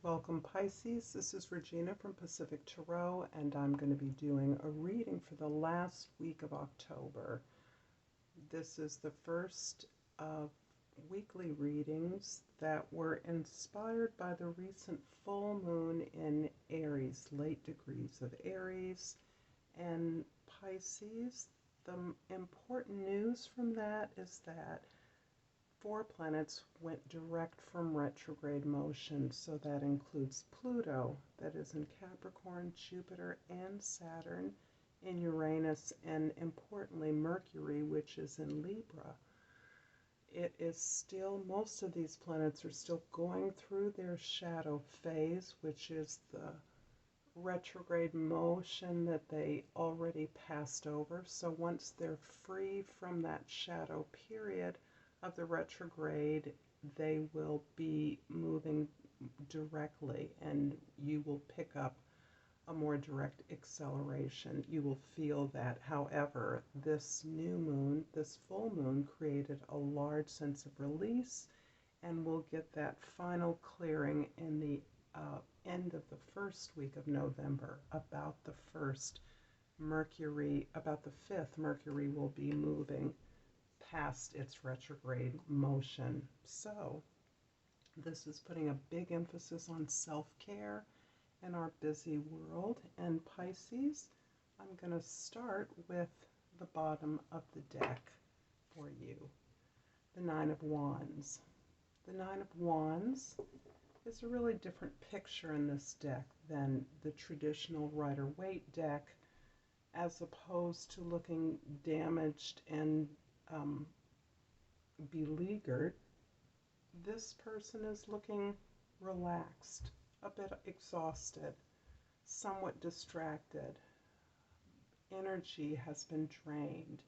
Welcome, Pisces. This is Regina from Pacific Tarot, and I'm going to be doing a reading for the last week of October. This is the first of weekly readings that were inspired by the recent full moon in Aries, late degrees of Aries and Pisces. The important news from that is that four planets went direct from retrograde motion, so that includes Pluto, that is in Capricorn, Jupiter, and Saturn in Uranus, and importantly, Mercury, which is in Libra. It is still, most of these planets are still going through their shadow phase, which is the retrograde motion that they already passed over. So once they're free from that shadow period of the retrograde, they will be moving directly, and you will pick up a more direct acceleration. You will feel that. However, this new moon, this full moon, created a large sense of release, and we'll get that final clearing in the end of the first week of November. About the 5th, Mercury will be moving past its retrograde motion. So this is putting a big emphasis on self-care in our busy world. And Pisces, I'm going to start with the bottom of the deck for you. The Nine of Wands. The Nine of Wands is a really different picture in this deck than the traditional Rider-Waite deck, as opposed to looking damaged and beleaguered. This person is looking relaxed, a bit exhausted, somewhat distracted. Energy has been drained.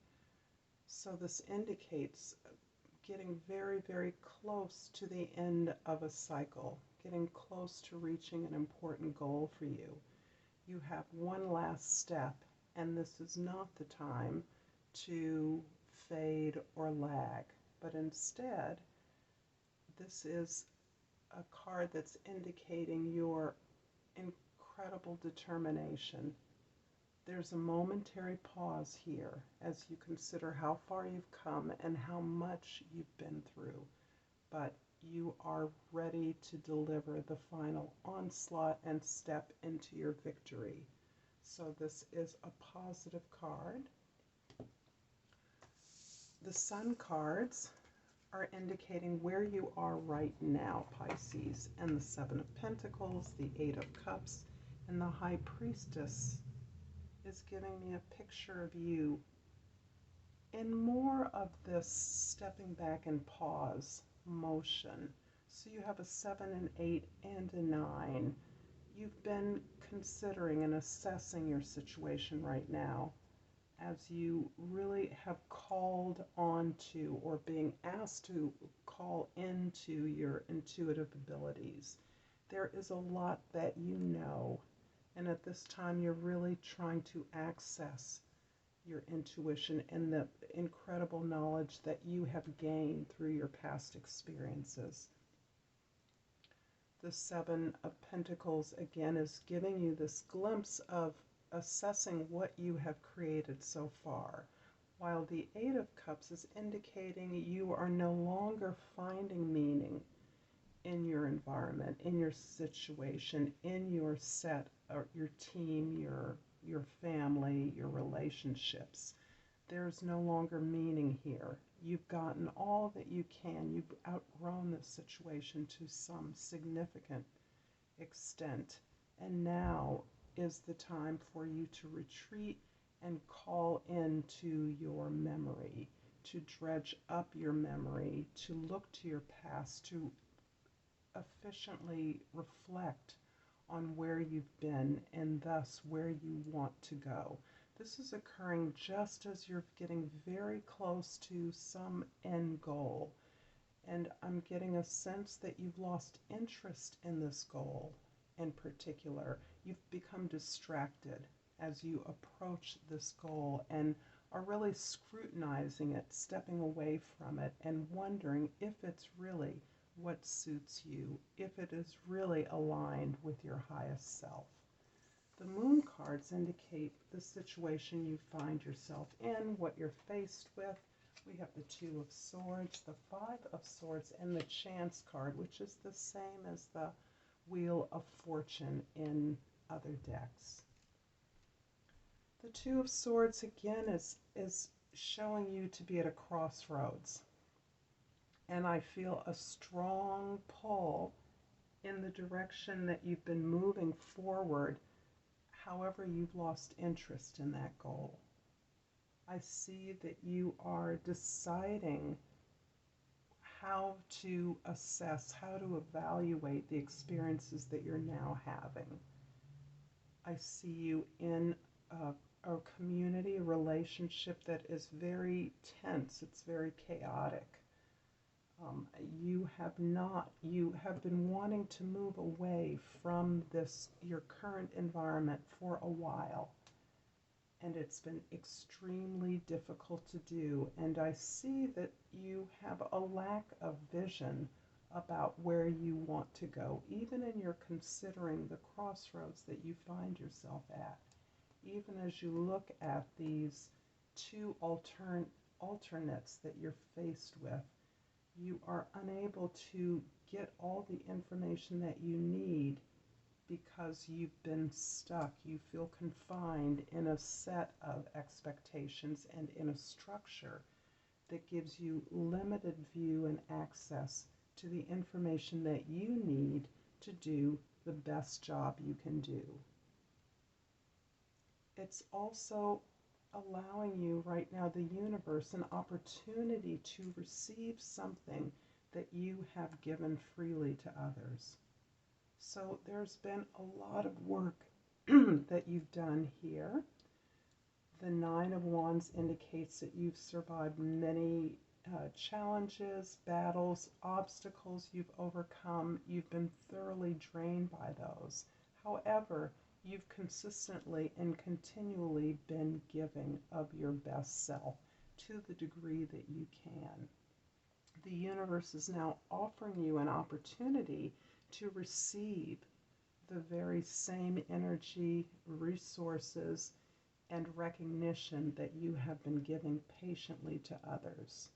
So this indicates getting very, very close to the end of a cycle, getting close to reaching an important goal for you. You have one last step, and this is not the time to fade or lag, but instead, this is a card that's indicating your incredible determination. There's a momentary pause here as you consider how far you've come and how much you've been through, but you are ready to deliver the final onslaught and step into your victory. So this is a positive card. The Sun cards are indicating where you are right now, Pisces, and the Seven of Pentacles, the Eight of Cups, and the High Priestess is giving me a picture of you in more of this stepping back and pause motion. So you have a 7, an 8, and a 9. You've been considering and assessing your situation right now as you really have called on to, or being asked to call into, your intuitive abilities. There is a lot that you know, and at this time you're really trying to access your intuition and the incredible knowledge that you have gained through your past experiences. The Seven of Pentacles again is giving you this glimpse of assessing what you have created so far, while the Eight of Cups is indicating you are no longer finding meaning in your environment, in your situation, in your set, or your team, your family, your relationships. There's no longer meaning here. You've gotten all that you can. You've outgrown this situation to some significant extent, and now is the time for you to retreat and call into your memory, to dredge up your memory, to look to your past, to efficiently reflect on where you've been and thus where you want to go. This is occurring just as you're getting very close to some end goal. And I'm getting a sense that you've lost interest in this goal in particular. You've become distracted as you approach this goal and are really scrutinizing it, stepping away from it, and wondering if it's really what suits you, if it is really aligned with your highest self. The moon cards indicate the situation you find yourself in, what you're faced with. We have the Two of Swords, the Five of Swords, and the Chance card, which is the same as the Wheel of Fortune in other decks. The Two of Swords, again, is showing you to be at a crossroads. And I feel a strong pull in the direction that you've been moving forward. However, you've lost interest in that goal. I see that you are deciding how to assess, how to evaluate the experiences that you're now having. I see you in a community, a relationship that is very tense, it's very chaotic. You have been wanting to move away from your current environment for a while, and it's been extremely difficult to do. And I see that you have a lack of vision about where you want to go, even in your considering the crossroads that you find yourself at. Even as you look at these two alternates that you're faced with, you are unable to get all the information that you need because you've been stuck. You feel confined in a set of expectations and in a structure that gives you limited view and access to the information that you need to do the best job you can do. It's also allowing you right now, the universe, an opportunity to receive something that you have given freely to others. So there's been a lot of work that you've done here. The Nine of Wands indicates that you've survived many challenges, battles, obstacles you've overcome. You've been thoroughly drained by those. However, you've consistently and continually been giving of your best self to the degree that you can. The universe is now offering you an opportunity to receive the very same energy, resources, and recognition that you have been giving patiently to others.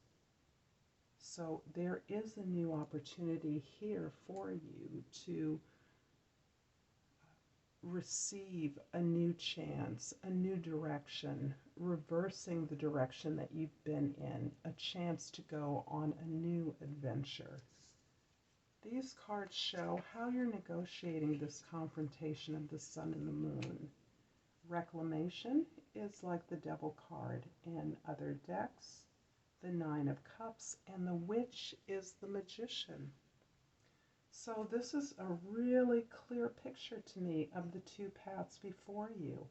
So there is a new opportunity here for you to receive a new chance, a new direction, reversing the direction that you've been in, a chance to go on a new adventure. These cards show how you're negotiating this confrontation of the sun and the moon. Reclamation is like the Devil card in other decks, the Nine of Cups, and the Witch is the Magician. So this is a really clear picture to me of the two paths before you.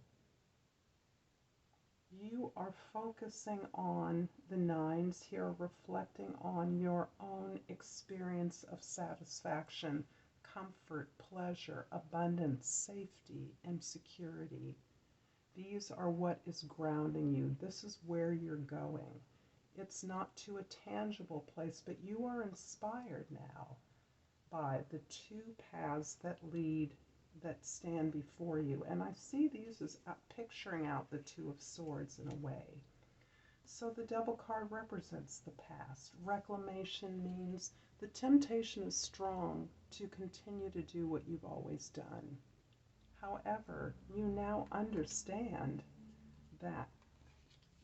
You are focusing on the nines here, reflecting on your own experience of satisfaction, comfort, pleasure, abundance, safety, and security. These are what is grounding you. This is where you're going. It's not to a tangible place, but you are inspired now by the two paths that stand before you. And I see these as picturing out the Two of Swords in a way. So the Devil card represents the past. Reclamation means the temptation is strong to continue to do what you've always done. However, you now understand that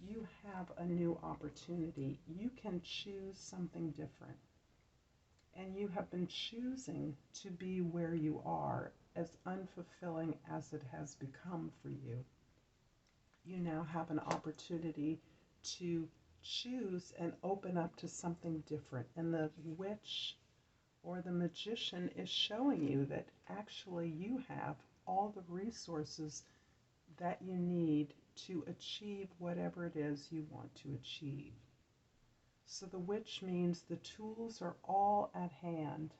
you have a new opportunity. You can choose something different. And you have been choosing to be where you are, as unfulfilling as it has become for you. You now have an opportunity to choose and open up to something different. And the Witch or the Magician is showing you that actually you have all the resources that you need to achieve whatever it is you want to achieve. So the Witch means the tools are all at hand,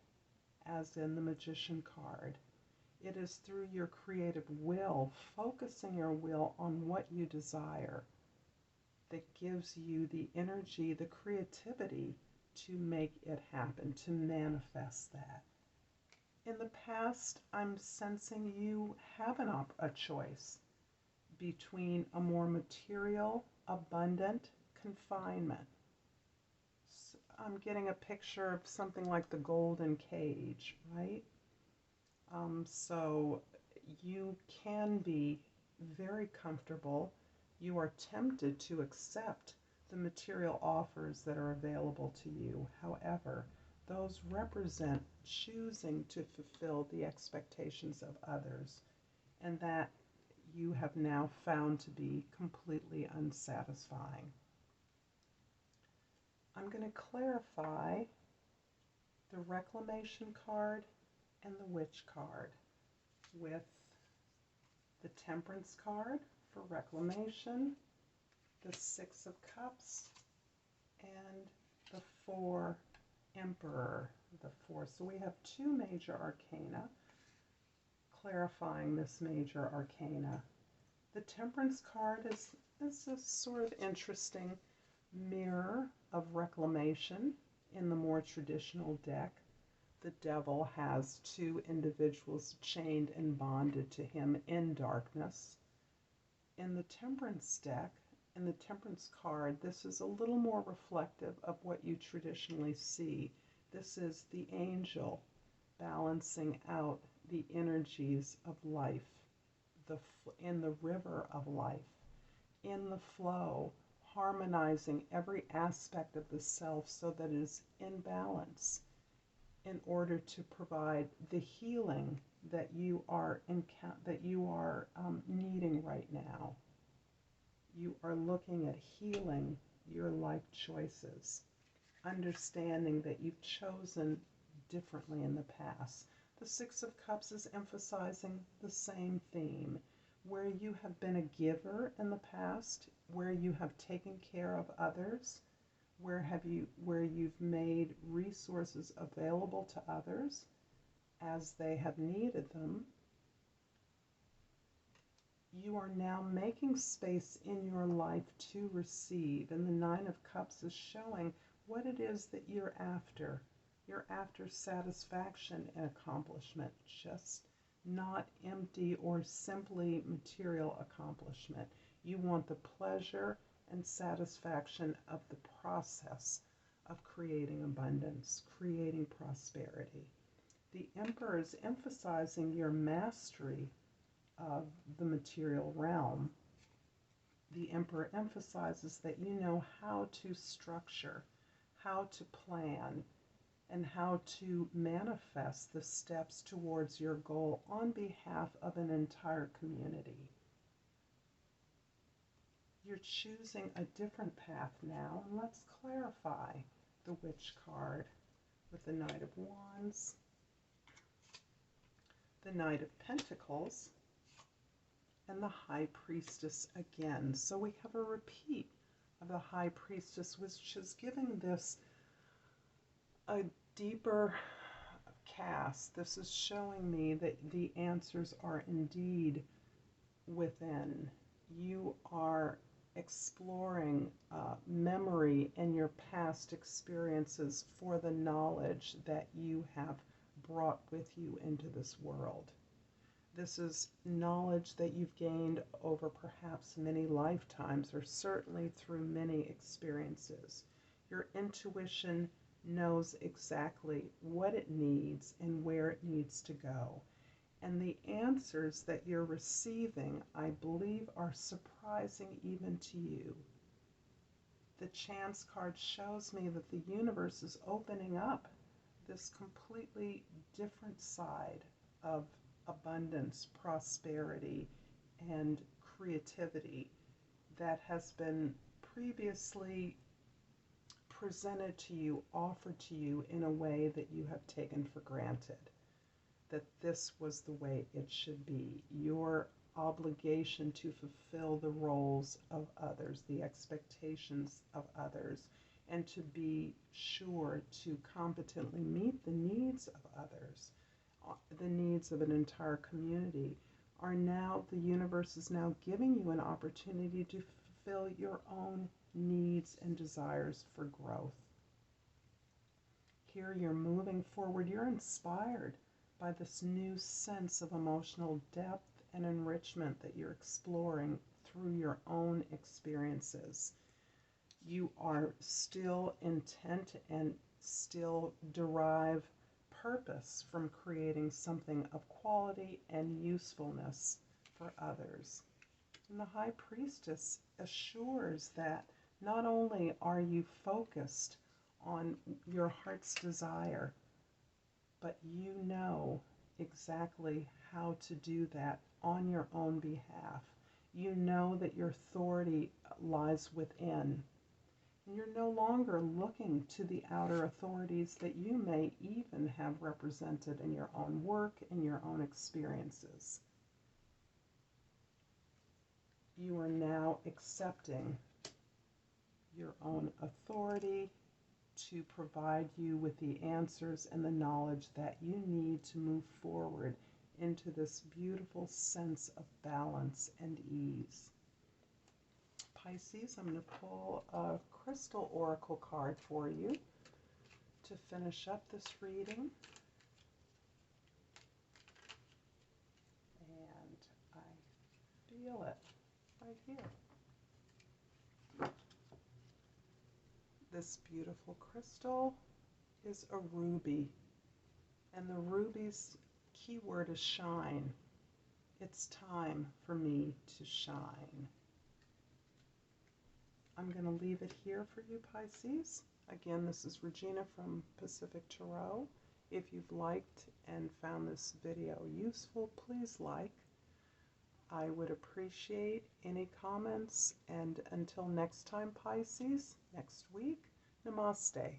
as in the Magician card. It is through your creative will, focusing your will on what you desire, that gives you the energy, the creativity to make it happen, to manifest that. In the past, I'm sensing you have a choice between a more material, abundant confinement. I'm getting a picture of something like the golden cage, right? So you can be very comfortable. You are tempted to accept the material offers that are available to you. However, those represent choosing to fulfill the expectations of others, and that you have now found to be completely unsatisfying. I'm going to clarify the reclamation card and the witch card with the temperance card for reclamation, the 6 of cups, and the 4 emperor, the 4. So we have 2 major arcana clarifying this major arcana. The temperance card is a sort of interesting mirror of reclamation in the more traditional deck. The devil has 2 individuals chained and bonded to him in darkness. In the temperance deck, in the temperance card, this is a little more reflective of what you traditionally see. This is the angel balancing out the energies of life, in the river of life, in the flow, harmonizing every aspect of the self so that it is in balance in order to provide the healing that you are needing right now. You are looking at healing your life choices, understanding that you've chosen differently in the past. The 6 of Cups is emphasizing the same theme. Where you have been a giver in the past, where you have taken care of others, where you've made resources available to others as they have needed them, you are now making space in your life to receive. And the 9 of Cups is showing what it is that you're after. You're after satisfaction and accomplishment, just not empty or simply material accomplishment. You want the pleasure and satisfaction of the process of creating abundance, creating prosperity. The Emperor is emphasizing your mastery of the material realm. The Emperor emphasizes that you know how to structure, how to plan, and how to manifest the steps towards your goal on behalf of an entire community. You're choosing a different path now, and let's clarify the Witch card with the Knight of Wands, the Knight of Pentacles, and the High Priestess again. So we have a repeat of the High Priestess, which is giving this a deeper cast. This is showing me that the answers are indeed within. You are exploring memory and your past experiences for the knowledge that you have brought with you into this world. This is knowledge that you've gained over perhaps many lifetimes, or certainly through many experiences. Your intuition knows exactly what it needs and where it needs to go. And the answers that you're receiving, I believe, are surprising even to you. The Chance card shows me that the universe is opening up this completely different side of abundance, prosperity, and creativity that has been previously presented to you, offered to you in a way that you have taken for granted, that this was the way it should be. Your obligation to fulfill the roles of others, the expectations of others, and to be sure to competently meet the needs of others, the needs of an entire community, are now, the universe is now giving you an opportunity to fulfill your own needs and desires for growth. Here you're moving forward. You're inspired by this new sense of emotional depth and enrichment that you're exploring through your own experiences. You are still intent and still derive purpose from creating something of quality and usefulness for others. And the High Priestess assures that not only are you focused on your heart's desire, but you know exactly how to do that on your own behalf. You know that your authority lies within. And you're no longer looking to the outer authorities that you may even have represented in your own work and your own experiences. You are now accepting your own authority to provide you with the answers and the knowledge that you need to move forward into this beautiful sense of balance and ease. Pisces, I'm going to pull a crystal oracle card for you to finish up this reading. And I feel it right here. This beautiful crystal is a ruby, and the ruby's key word is shine. It's time for me to shine. I'm going to leave it here for you, Pisces. Again, this is Regina from Pacific Tarot. If you've liked and found this video useful, please like. I would appreciate any comments, and until next time, Pisces, next week, Namaste.